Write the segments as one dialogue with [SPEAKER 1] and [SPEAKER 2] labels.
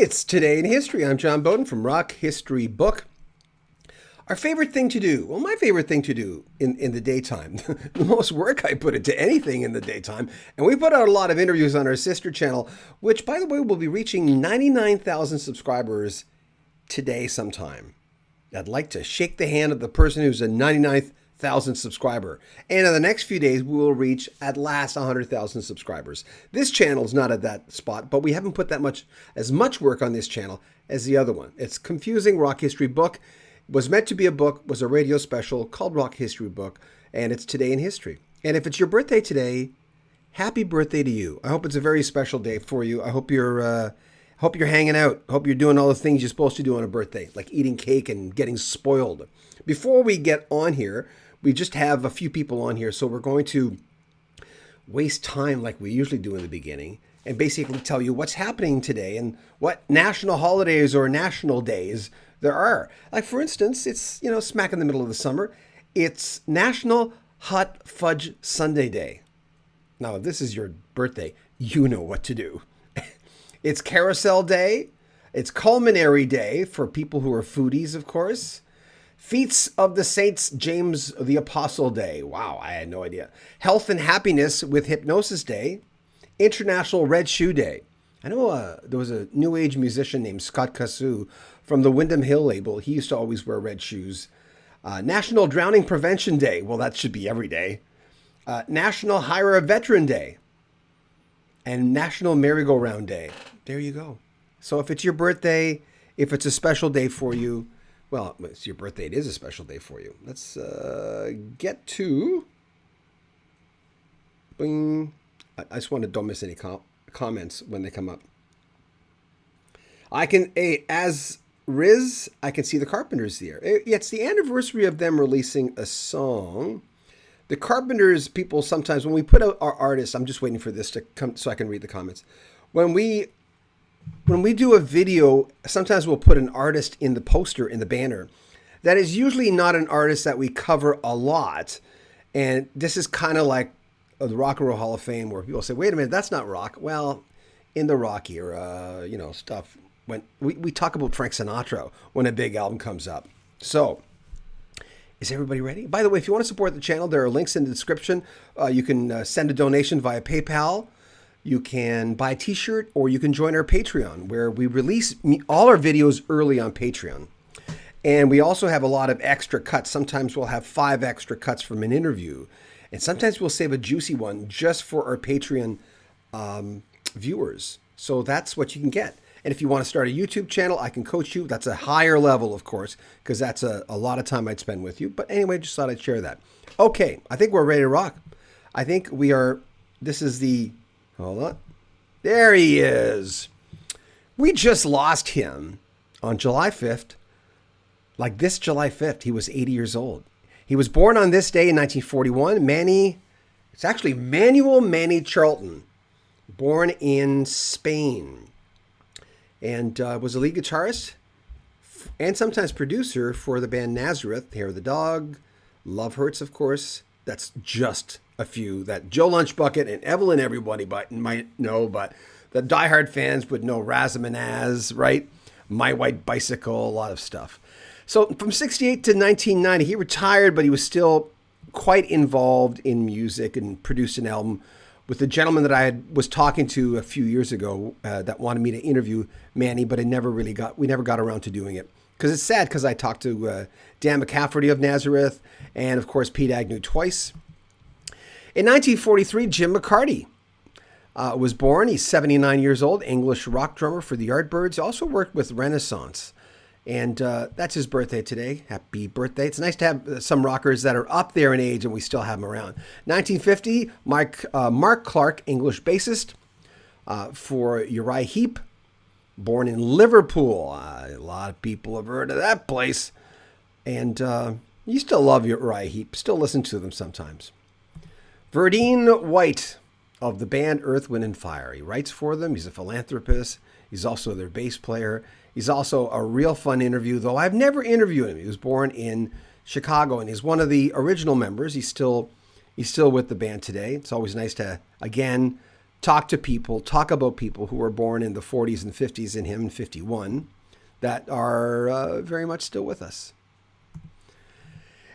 [SPEAKER 1] It's Today in History. I'm John Beaudin from Rock History Book. Our favorite thing to do, well, my favorite thing to do in the daytime, the most work I put into anything in the daytime, and we put out a lot of interviews on our sister channel, which, by the way, will be reaching 99,000 subscribers today sometime. I'd like to shake the hand of the person who's a 99,000 subscriber. And in the next few days, we will reach at last 100,000 subscribers. This channel is not at that spot, but we haven't put as much work on this channel as the other one. It's Confusing Rock History Book. Was meant to be a book, was a radio special called Rock History Book, and it's Today in History. And if it's your birthday today, happy birthday to you. I hope it's a very special day for you. I hope you're hanging out. Hope you're doing all the things you're supposed to do on a birthday, like eating cake and getting spoiled. Before we get on here, we just have a few people on here, so we're going to waste time like we usually do in the beginning and basically tell you what's happening today and what national holidays or national days there are. Like, for instance, it's, smack in the middle of the summer. It's National Hot Fudge Sundae Day. Now, if this is your birthday, you know what to do. It's Carousel Day. It's Culinary Day for people who are foodies, of course. Feats of the Saints James the Apostle Day. Wow, I had no idea. Health and Happiness with Hypnosis Day. International Red Shoe Day. I know there was a new age musician named Scott Cassou from the Windham Hill label. He used to always wear red shoes. National Drowning Prevention Day. Well, that should be every day. National Hire a Veteran Day. And National Merry-Go-Round Day. There you go. So if it's your birthday, if it's a special day for you, well, it's your birthday. It is a special day for you. Let's get to... Bing. I just want to don't miss any comments when they come up. I can, as Riz, I can see the Carpenters here. It's the anniversary of them releasing a song. The Carpenters, people sometimes, when we put out our artists, I'm just waiting for this to come so I can read the comments. When we do a video, sometimes we'll put an artist in the poster, in the banner. That is usually not an artist that we cover a lot. And this is kind of like the Rock and Roll Hall of Fame, where people say, wait a minute, that's not rock. Well, in the rock era, stuff. When we talk about Frank Sinatra when a big album comes up. So, is everybody ready? By the way, if you want to support the channel, there are links in the description. You can send a donation via PayPal. You can buy a t-shirt, or you can join our Patreon, where we release all our videos early on Patreon. And we also have a lot of extra cuts. Sometimes we'll have 5 extra cuts from an interview. And sometimes we'll save a juicy one just for our Patreon viewers. So that's what you can get. And if you want to start a YouTube channel, I can coach you. That's a higher level, of course, because that's a lot of time I'd spend with you. But anyway, just thought I'd share that. Okay, I think we're ready to rock. I think we are, this is the, hold on. There he is. We just lost him on July 5th. Like this July 5th, he was 80 years old. He was born on this day in 1941. It's actually Manuel Manny Charlton, born in Spain. And was a lead guitarist and sometimes producer for the band Nazareth, Hair of the Dog, Love Hurts, of course. That's just a few that Joe Lunchbucket and Evelyn everybody might know, but the diehard fans would know Razamanaz, right? My White Bicycle, a lot of stuff. So from 68 to 1990, he retired, but he was still quite involved in music and produced an album with the gentleman that was talking to a few years ago that wanted me to interview Manny, but we never got around to doing it. Because it's sad, because I talked to Dan McCafferty of Nazareth and, of course, Pete Agnew twice. In 1943, Jim McCarty was born. He's 79 years old, English rock drummer for the Yardbirds. He also worked with Renaissance. And that's his birthday today. Happy birthday. It's nice to have some rockers that are up there in age and we still have them around. 1950, Mark Clark, English bassist for Uriah Heep, born in Liverpool. A lot of people have heard of that place. And you still love Uriah Heep. Still listen to them sometimes. Verdine White of the band Earth, Wind and Fire. He writes for them. He's a philanthropist. He's also their bass player. He's also a real fun interview, though I've never interviewed him. He was born in Chicago, and he's one of the original members. He's still with the band today. It's always nice to, again, talk to people, talk about people who were born in the 40s and 50s, and him in 51, that are very much still with us.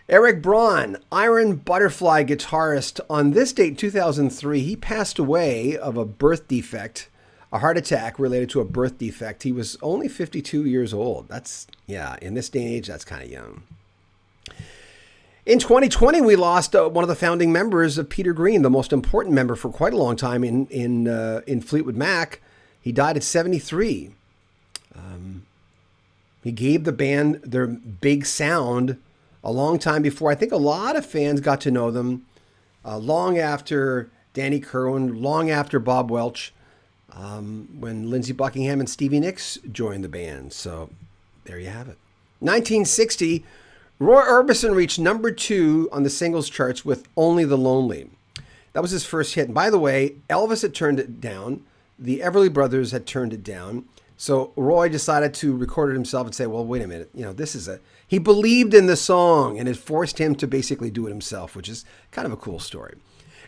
[SPEAKER 1] Eric Braun, Iron Butterfly guitarist. On this date, 2003, he passed away of a birth defect, a heart attack related to a birth defect. He was only 52 years old. That's, yeah, in this day and age, that's kind of young. In 2020, we lost one of the founding members of Peter Green, the most important member for quite a long time in Fleetwood Mac. He died at 73. He gave the band their big sound a long time before. I think a lot of fans got to know them long after Danny Kirwan, long after Bob Welch, when Lindsey Buckingham and Stevie Nicks joined the band. So there you have it. 1960, Roy Orbison reached number 2 on the singles charts with Only the Lonely. That was his first hit. And by the way, Elvis had turned it down. The Everly Brothers had turned it down. So Roy decided to record it himself and say, well, wait a minute. He believed in the song, and it forced him to basically do it himself, which is kind of a cool story.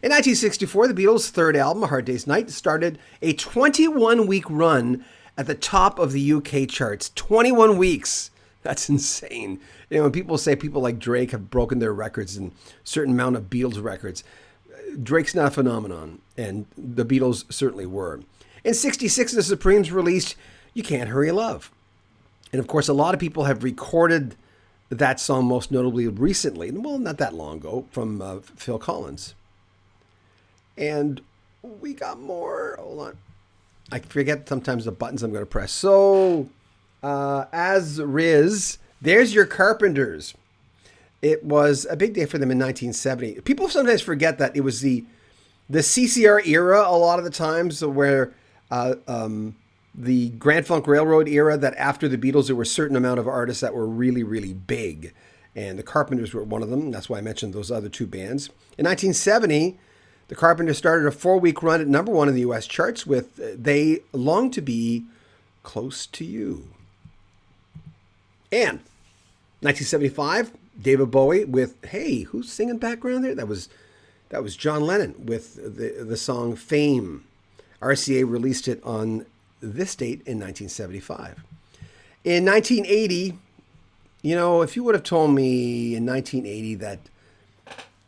[SPEAKER 1] In 1964, the Beatles' third album, A Hard Day's Night, started a 21-week run at the top of the UK charts. 21 weeks. That's insane. When people say people like Drake have broken their records and certain amount of Beatles records, Drake's not a phenomenon, and the Beatles certainly were. In 66, the Supremes released You Can't Hurry Love. And of course, a lot of people have recorded that song most notably recently, well, not that long ago, from Phil Collins. And we got more. Hold on. I forget sometimes the buttons I'm going to press. So, as Riz, there's your Carpenters. It was a big day for them in 1970. People sometimes forget that it was the CCR era a lot of the times, where the Grand Funk Railroad era, that after the Beatles, there were a certain amount of artists that were really, really big. And the Carpenters were one of them. That's why I mentioned those other two bands. In 1970, the Carpenters started a 4-week run at number 1 in the U.S. charts with They Long to Be Close to You. And 1975, David Bowie with, hey, who's singing background there? That was John Lennon with the song Fame. RCA released it on this date in 1975. In 1980, if you would have told me in 1980 that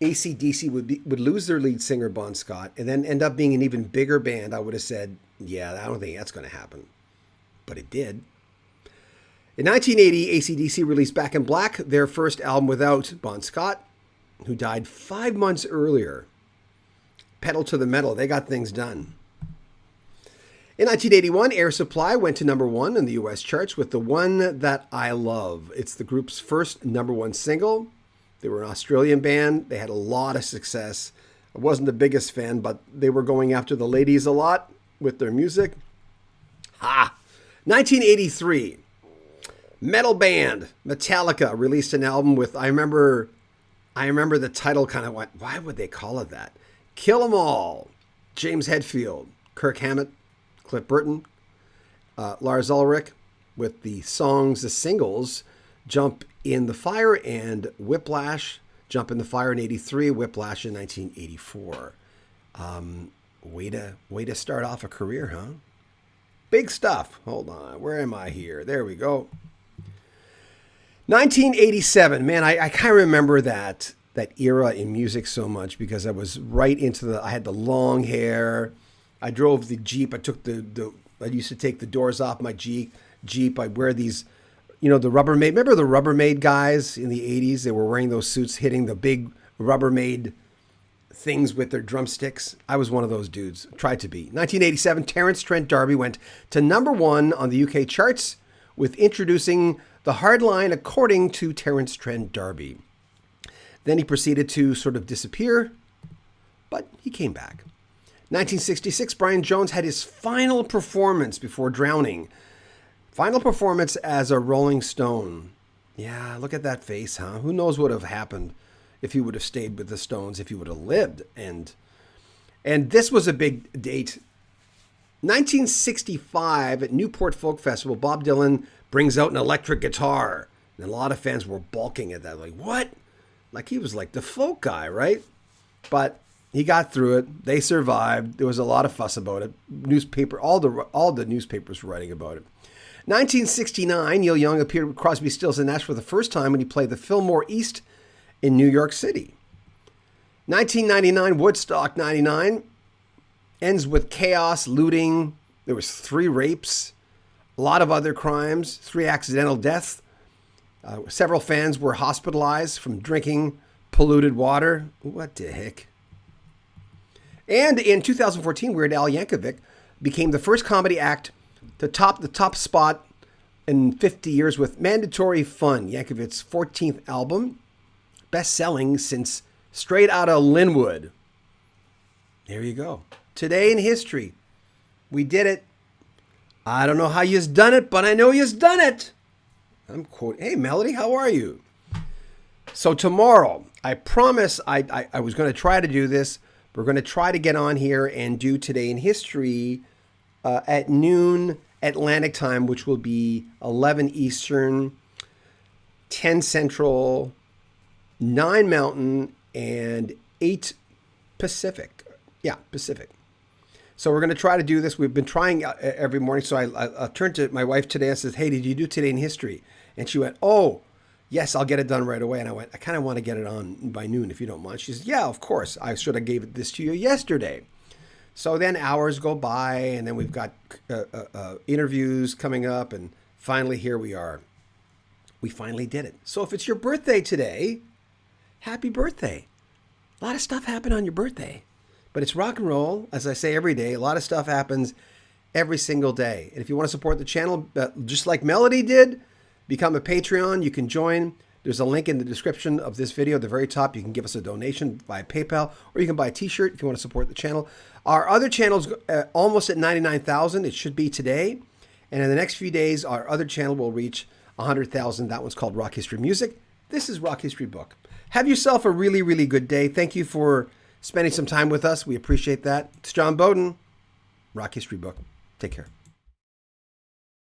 [SPEAKER 1] AC/DC would lose their lead singer, Bon Scott, and then end up being an even bigger band, I would have said, yeah, I don't think that's going to happen. But it did. In 1980, AC/DC released Back in Black, their first album without Bon Scott, who died 5 months earlier. Pedal to the metal, they got things done. In 1981, Air Supply went to number 1 in the U.S. charts with The One That I Love. It's the group's first number 1 single. They were an Australian band. They had a lot of success. I wasn't the biggest fan, but they were going after the ladies a lot with their music. 1983, metal band Metallica released an album with, I remember the title kind of went, why would they call it that? Kill 'Em All. James Hetfield, Kirk Hammett, Cliff Burton, Lars Ulrich, with the singles, Jump in the Fire and Whiplash. Jump in the Fire in 83, Whiplash in 1984. Way to start off a career, huh? Big stuff. Hold on, where am I here? There we go. 1987, man, I kind of remember that era in music so much because I was right into I had the long hair. I drove the Jeep. I used to take the doors off my Jeep. I'd wear these, the Rubbermaid. Remember the Rubbermaid guys in the 80s? They were wearing those suits, hitting the big Rubbermaid things with their drumsticks. I was one of those dudes. Tried to be. 1987, Terence Trent D'Arby went to number 1 on the UK charts with introducing the hard line according to Terence Trent D'Arby. Then he proceeded to sort of disappear, but he came back. 1966, Brian Jones had his final performance before drowning. Final performance as a Rolling Stone. Yeah, look at that face, huh? Who knows what would have happened if he would have stayed with the Stones, if he would have lived. And this was a big date. 1965 at Newport Folk Festival, Bob Dylan brings out an electric guitar. And a lot of fans were balking at that. Like, what? Like he was like the folk guy, right? But He got through it. They survived. There was a lot of fuss about it. All the newspapers were writing about it. 1969, Neil Young appeared with Crosby, Stills, and Nash for the first time when he played the Fillmore East in New York City. 1999, Woodstock 99 ends with chaos, looting. There was 3 rapes, a lot of other crimes, 3 accidental deaths. Several fans were hospitalized from drinking polluted water. What the heck? And in 2014, Weird Al Yankovic became the first comedy act to top the top spot in 50 years with Mandatory Fun, Yankovic's 14th album, best-selling since Straight Outta Linwood. There you go. Today in history, we did it. I don't know how you's done it, but I know you's done it. I'm quoting, hey, Melody, how are you? So tomorrow, I promise I was going to try to do this. We're going to try to get on here and do Today in History at noon Atlantic time, which will be 11 Eastern, 10 Central, 9 Mountain, and 8 Pacific. Yeah, Pacific. So we're going to try to do this. We've been trying every morning. So I turned to my wife today and said, hey, did you do Today in History? And she went, oh, yes, I'll get it done right away. And I went, I kind of want to get it on by noon, if you don't mind. She says, yeah, of course. I should have gave this to you yesterday. So then hours go by, and then we've got interviews coming up, and finally here we are. We finally did it. So if it's your birthday today, happy birthday. A lot of stuff happened on your birthday. But it's rock and roll, as I say every day. A lot of stuff happens every single day. And if you want to support the channel, just like Melody did, become a Patreon. You can join. There's a link in the description of this video at the very top. You can give us a donation via PayPal, or you can buy a t-shirt if you want to support the channel. Our other channel's almost at 99,000. It should be today. And in the next few days, our other channel will reach 100,000. That one's called Rock History Music. This is Rock History Book. Have yourself a really, really good day. Thank you for spending some time with us. We appreciate that. It's John Beaudin, Rock History Book. Take care.